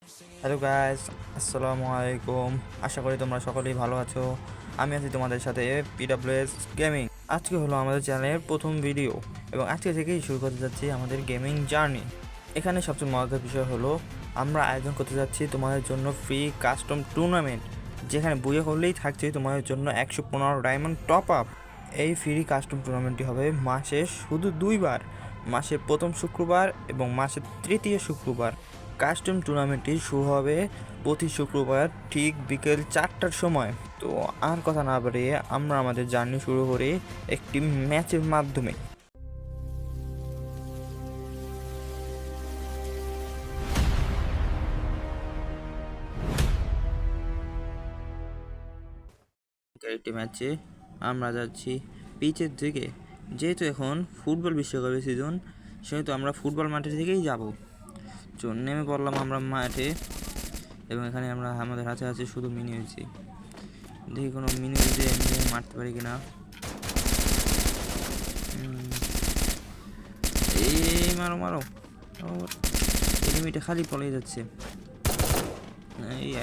Hello guys, আসসালামু আলাইকুম। আশা করি তোমরা সকলেই ভালো আছো। আমি আছি তোমাদের সাথে পিডাব্লিউএস গেমিং। আজকে হলো আমাদের চ্যানেলের প্রথম ভিডিও এবং আজকে থেকেই শুরু করতে যাচ্ছি আমাদের গেমিং জার্নি। এখানে সবচেয়ে মজার বিষয় হলো আমরা আয়োজন করতে যাচ্ছি তোমাদের জন্য ফ্রি কাস্টম টুর্নামেন্ট, যেখানে বুয়ে করলেই থাকছে তোমাদের জন্য 115 ডায়মন্ড টপ আপ। এই ফ্রি কাস্টম টুর্নামেন্টটি হবে মাসে শুধু 2বার, মাসের প্রথম শুক্রবার এবং মাসের তৃতীয় শুক্রবার। কাস্টম টুর্নামেন্টটি শুরু হবে প্রতি শুক্রবার ঠিক বিকেল 4টার সময়। তো আর কথা না বাড়িয়ে আমরা আমাদের জার্নি শুরু করি একটি ম্যাচের মাধ্যমে। একটি ম্যাচে আমরা যাচ্ছি পিচের দিকে। যেহেতু এখন ফুটবল বিশ্বকাপের সিজন, সেহেতু আমরা ফুটবল মাঠের দিকেই যাব। তো নেমে পড়লাম আমরা মাঠে এবং এখানে আমরা আমাদের হাতে আছে শুধু মিনি ইউজি। দেখি কোনো মিনি ইউজি এমনি মারতে পারি কিনা। এই মারো মারো, এনিমিটা খালি পড়ে যাচ্ছে।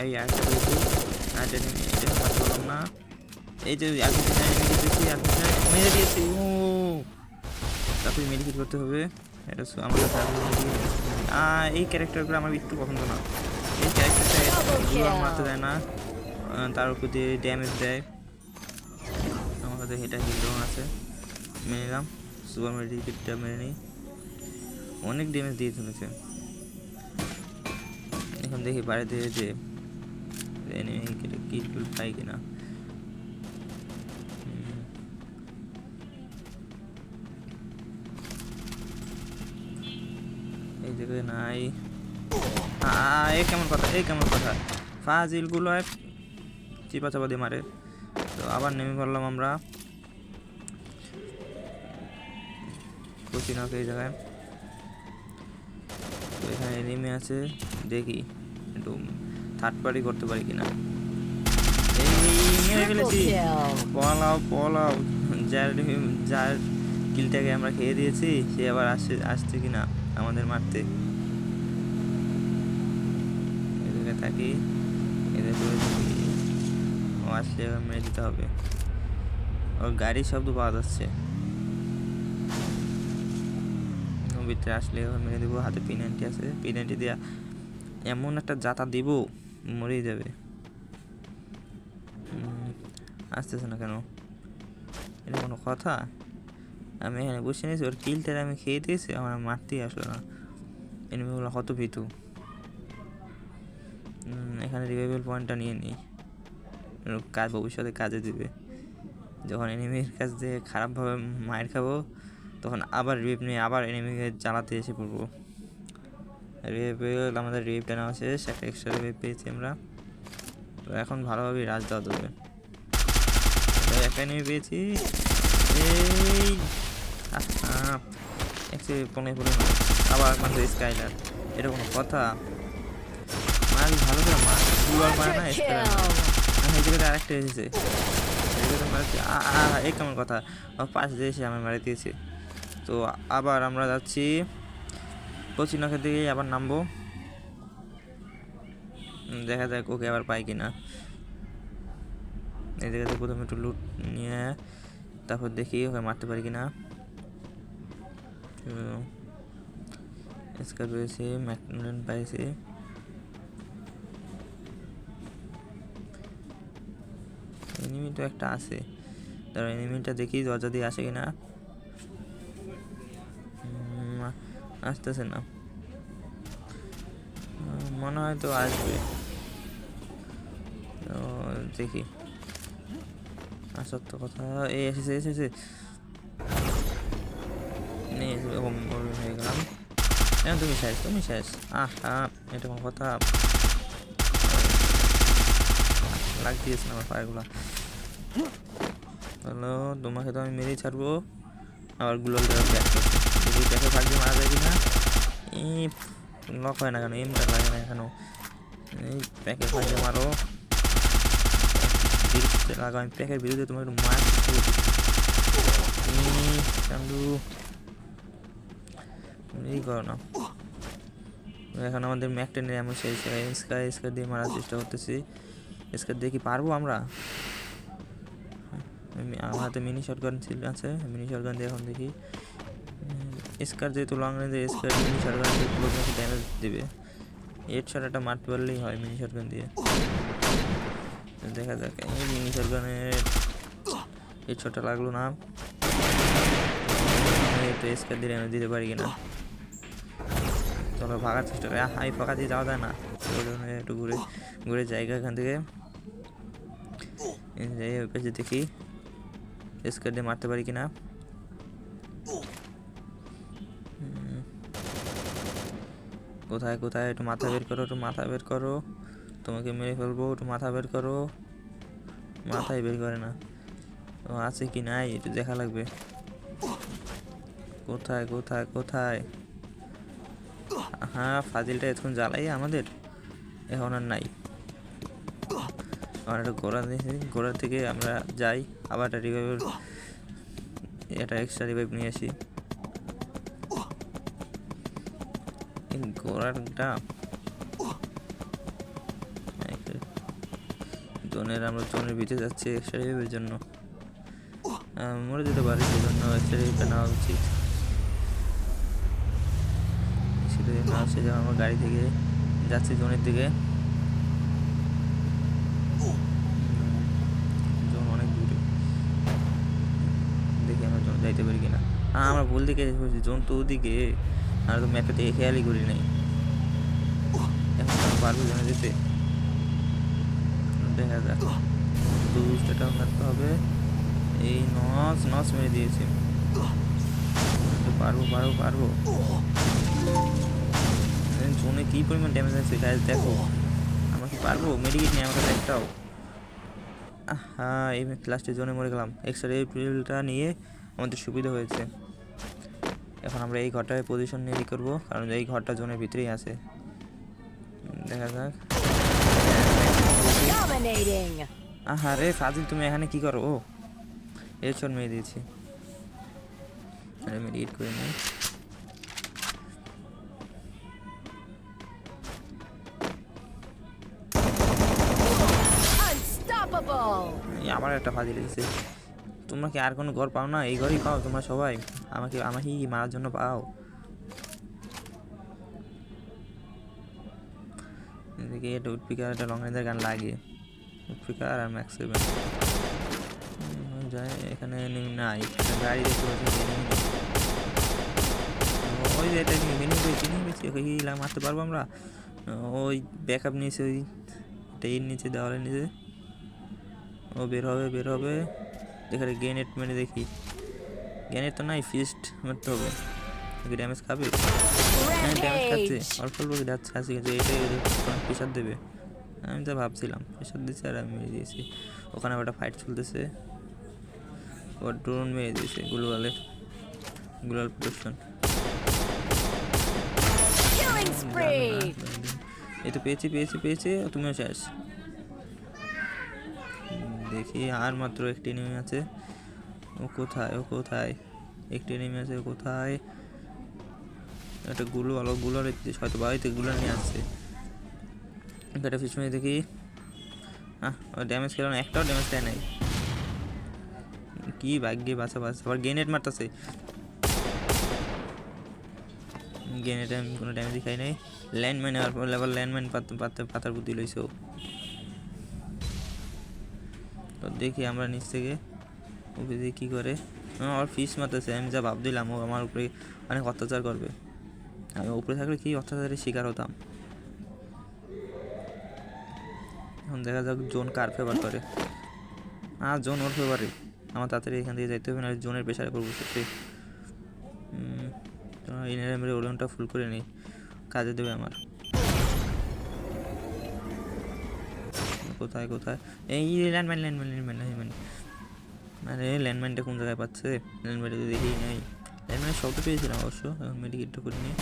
এই একটা পেয়েছি, আরেকটা এনিমি, এটা মারতে পারলাম না। এই যে মেরে দিয়েছি। ও তারপরে মেডিকেট করতে হবে। এটা আমার এই ক্যারেক্টারগুলো আমার একটু পছন্দ না। এই ক্যারেক্টারটা মারতে দেয় না, তার উপর দিয়ে ড্যামেজ দেয়। আমার কাছে এটা হিল আছে, মেরে নিলাম। সুপার মেডিকেটটা মেরে নিই, অনেক ড্যামেজ দিয়ে চলেছে। এখন দেখি বাড়িতে যে কিট পাই কিনা। এই জায়গায় নাই। এই কেমন কথা ফাজিলগুলো চিপা চাপা দিয়ে মারে। তো আবার নেমে পড়লাম আমরা কোচিনাকে এই জায়গায়। তো এখানে নেমে আছে, দেখি একটু থার্ড পার্টি করতে পারি কিনা। এই মেরে ফেলেছি। পলাও যার কিলটাকে আমরা খেয়ে দিয়েছি সে আবার আসছে কিনা আমাদের মারতে। এদিকে থাকি, এদের ও আসলে মেরে দিতে হবে। ওর গাড়ির শব্দ পাওয়া যাচ্ছে, ভিতরে আসলে মেরে দেবো। হাতে পিনান্টি আছে, পিনান্টি দিয়া এমন একটা জাতা দিব মরেই যাবে। আসতেছে না কেন? এটা কোনো কথা? আমি এখানে বসে নিয়েছি, ওর কিলটা আমি খেয়ে দিয়েছি, আমার মারতেই আসলো না। এনিমিগুলো কত ভীতু। এখানে রিভাইভাল পয়েন্টটা নিয়ে নিই, ভবিষ্যতে কাজে দিবে। যখন এনিমির কাছ দিয়ে খারাপভাবে মায়ের খাবো, তখন আবার রিভাইভ নিয়ে আবার এনিমিকে জ্বালাতে এসে পড়বো। রিভাইভ, আমাদের রিভাইভটা নেওয়া শেষ, একটা এক্সট্রা রিভাইভ পেয়েছি আমরা। তো এখন ভালোভাবেই রাজ দেওয়া দেবে। একটা এনিমি পেয়েছি, এই পনে আবার মাত্র স্কাইলার। এটা কোনো কথা? মাছ ভালো করে মাছ দুবার পারে না, স্কাইলার এই জায়গাতে আরেকটা এসেছে। এই কেমন কথা? পাশ দিয়ে এসে আমার মারি দিয়েছে। তো আবার আমরা যাচ্ছি কোচিনাকের দিকে, আবার নামবো। দেখা যাক ওকে আবার পাই কিনা। এই জায়গাতে প্রথমে একটু লুট নিয়ে তারপর দেখি ওকে মারতে পারি কিনা। স্কার পেয়েছি, ম্যাকলেন পাইছি। এনিমি তো একটা আছে, তার এনিমিটা দেখি দরজা দিয়ে আসে কিনা। আসতেছে না, মনে হয় তো আসবে। দেখি আসার তো কথা। এই এসেছে হয়ে গেলাম। তুমি শেষ। এটা কোনো কথা? লাগ দিয়েছে না আমার পায়েগুলো। হলো, তোমাকে তো আমি মেরেই ছাড়বো। আবার গুলাল দেওয়ার ব্যাক করছে, যদি ব্যাকে থাকবে মারা যায় কিনা। এই লক হয় না কেন? এমটা লাগে না কেন? এই প্যাকের ফাঁকে মারো, লাগাও। আমি প্যাকের বিরুদ্ধে তোমার একটু মার চান্দু, এই করো না। এখন আমাদের ম্যাকটেনের এমন সেই স্কার দিয়ে মারার চেষ্টা করতেছি। স্কার দিয়ে কি পারবো আমরা? আমার হাতে মিনি শটগান আছে, মিনি শটগান দিয়ে এখন দেখি। স্কার যেহেতু লং রেঞ্জে, স্কার মিনি শটগান দিয়ে ক্লোজ রেঞ্জে ড্যামেজ দেবে। হেড শট একটা মারতে পারলেই হয় মিনি শটগান দিয়ে। দেখা যাক এই মিনি শটগানের হেড শটটা লাগলো না, তো স্কার দিয়ে ড্যামেজ দিতে পারি কিনা। চলো ভাগার চেষ্টা করি। হাই ফাঁকা দিয়ে যাওয়া যায় না, একটু ঘুরে ঘুরে জায়গা এখান থেকে দেখি স্কার দিয়ে মারতে পারি কিনা। কোথায় কোথায়? একটু মাথা বের করো, একটু মাথা বের করো, তোমাকে মেরে ফেলবো। একটু মাথা বের করো, মাথায় বের করে না। তো আছে কি নাই একটু দেখা লাগবে। কোথায় কোথায় কোথায়? হ্যাঁ, ফাজিলটা এখন জ্বালাই আমাদের, এখন আর নাই। আমার একটা ঘোড়া দিয়েছি, ঘোড়া থেকে আমরা যাই আবার একটা রিভাইভ, একটা এক্সট্রা রিভাইভ নিয়ে আসি। ঘোড়াটা আমরা জোনের ভিতরে যাচ্ছি এক্সট্রা রিভাইভের জন্য। মরে যেতে পারি, সেজন্য এক্সট্রা রিভাইভটা নেওয়া উচিত। সেটা নেওয়া হচ্ছে যখন আমরা গাড়ি থেকে যাচ্ছি জোনের দিকে। জোন অনেক দূরে, দেখি আমরা জোন যাইতে পারি কিনা। আমরা ভুল দিকে জোন তো ওদিকে, আমরা তো ম্যাপে থেকে খেয়ালই করি নাই। এখন পারবো জোনে যেতে, দেখা যাক। বুস্টটা মারতে হবে। এই নস মেরে দিয়েছি। পারবো পারবো পারবো। জোনে কি পরিমাণ ড্যামেজ আছে গাইস দেখো। আমরা কি পারবো? মেডিকেট নেই আমার কাছে একটাও। হ্যাঁ, এই লাস্টে জোনে মরে গেলাম। এক্সট্রা এপ্রিলটা নিয়ে আমাদের সুবিধা হয়েছে। এখন আমরা এই ঘরটায় পজিশন নিয়ে করবো, কারণ এই ঘরটা জোনের ভিতরেই আছে। দেখা যাক। আরে ফাজিল, তুমি এখানে কি করো? ও এর শট মেরে দিয়েছি। আমি রিড করে নিই। আমার একটা ফাজিল লেগেছে। তোমরা কি আর কোনো ঘর পাও না? এই ঘরই পাও তোমরা সবাই? আমাকে মারার জন্য পাও? দেখি এটা উডপিকার, একটা লং রেঞ্জের গান লাগে। উডপিকার আর ম্যাক্স 7 যায় এখানে নাই। গাড়ি দেখতে পাচ্ছি, ওই যে এটা নিয়ে মারতে পারবো আমরা। ওই ব্যাক আপ নিয়েছে, ওই এর নিচে, দেওয়ালের নিচে। ও বের হবে। এখানে গ্রেনেড মেরে দেখি। গ্রেনেড তো নাই, ফিস্ট মারতে হবে। ড্যামেজ খাবে? হ্যাঁ, ড্যামেজ খাচ্ছে অল্প অল্প খাচ্ছে, কিন্তু এটাই প্রেশার দেবে। আমি তো ভাবছিলাম প্রেশার দিচ্ছে, আর আমি মেরে দিয়েছি। ওখানে একটা ফাইট চলতেছে, ওর ড্রোন মেরে দিয়েছে। গ্লোয়াল প্রোটেকশন। এই তো পেয়েছি। তুমিও শেষ। দেখি আর মাত্র একটি এনিমি আছে। ও কোথায়? একটি এনিমি আছে কোথায়? একটা গুলোর হয়তো বাড়িতে গুলো নিয়ে আসছে। একটা পিছনে দেখি। ড্যামেজ খেলো না, একটাও ড্যামেজ দেয় নাই। কি ভাগ্যে বাঁচা। আবার গ্রেনেড মারতেছে। গ্রেনেডে আমি কোনো ড্যামেজই খাই নাই। ল্যান্ডমাইন আবার ল্যান্ডমাইন পাতার বুদ্ধি লইছে। তো দেখি আমরা নিচ থেকে ওকে দিয়ে কী করে। আমার ফিস মারতেছে। আমি যা ভাবছিলাম ও আমার উপরে অনেক অত্যাচার করবে। আমি উপরে থাকলে কি অত্যাচারের শিকার হতাম। এখন দেখা যাক জোন কার ফেভার করে। জোন ওর ফেভারে। আমার তাড়াতাড়ি এখান থেকে যাইতে হবে, না জোনের প্রেশারে পড়বো সত্যি। ইনারে মেরে ওলনটা ফুল করে নিই, কাজে দেবে আমার। কোথায় এই ল্যান্ডমাইন। আরে ল্যান্ডমাইনটা কোন জায়গায় পাচ্ছে? ল্যান্ডমাইনটা তো দেখি নেই। ল্যান্ডমাইন শব্দ পেয়েছিলাম অবশ্য। এখন মেডিকেটটা করে নিই।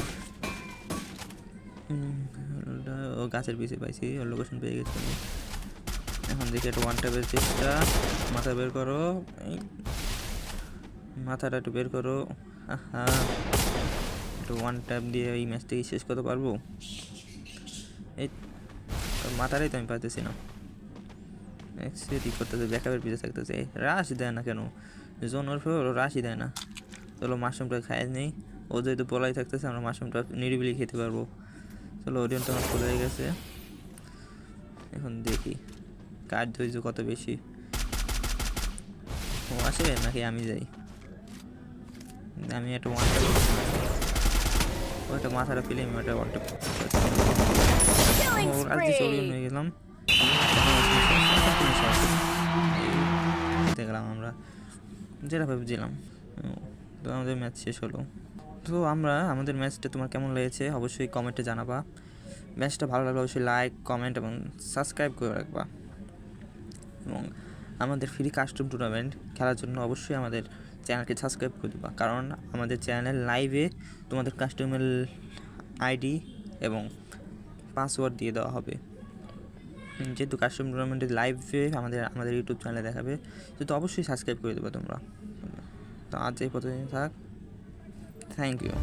ও গাছের পিছে পাইছি, ওর লোকেশন পেয়ে গেছি। এখন দেখি একটা ওয়ান ট্যাপের চেষ্টা। মাথা বের করো, মাথাটা একটু বের করো। একটা ওয়ান ট্যাপ দিয়ে এই ম্যাচটাকে শেষ করতে পারবো? এই মাথাটাই তো আমি পাইতেছি না। ঠিক করতেছে, ব্যাকআপের পিছিয়ে থাকতেছে, রাশ দেয় না কেন? জোন ওর ফের রাশই দেয় না। চলো মাশরুমটা খাই নেই, ও যেহেতু পলাই থাকতেছে আমরা মাশরুমটা নিরিবিলি খেতে পারবো। চলো ওডিয়ন তো আমার ফুল হয়ে গেছে। এখন দেখি কার ধৈর্য কত বেশি। ও আসে নাকি আমি যাই? আমি একটা ওয়ানটা ওইটা মাথাটা পেলে আমি ওটা ওয়ানটা আর কি চলিয়ে হয়ে গেলাম। দেখলাম আমরা যেটা ভেবেছিলাম। তো আমাদের ম্যাচ শেষ হলো। তো আমাদের ম্যাচটা তোমার কেমন লেগেছে অবশ্যই কমেন্টে জানাবা। ম্যাচটা ভালো লাগলে অবশ্যই লাইক, কমেন্ট এবং সাবস্ক্রাইব করে রাখবা। এবং আমাদের ফ্রি কাস্টম টুর্নামেন্ট খেলার জন্য অবশ্যই আমাদের চ্যানেলকে সাবস্ক্রাইব করে দিবা, কারণ আমাদের চ্যানেল লাইভে তোমাদের কাস্টমের আইডি এবং পাসওয়ার্ড দিয়ে দেওয়া হবে। যেহেতু কাস্টম টুর্নামেন্টের লাইভে আমাদের ইউটিউব চ্যানেলে দেখাবে, তো অবশ্যই সাবস্ক্রাইব করে দেবে তোমরা। তো আজ এই পর্যন্ত থাক, থ্যাংক ইউ।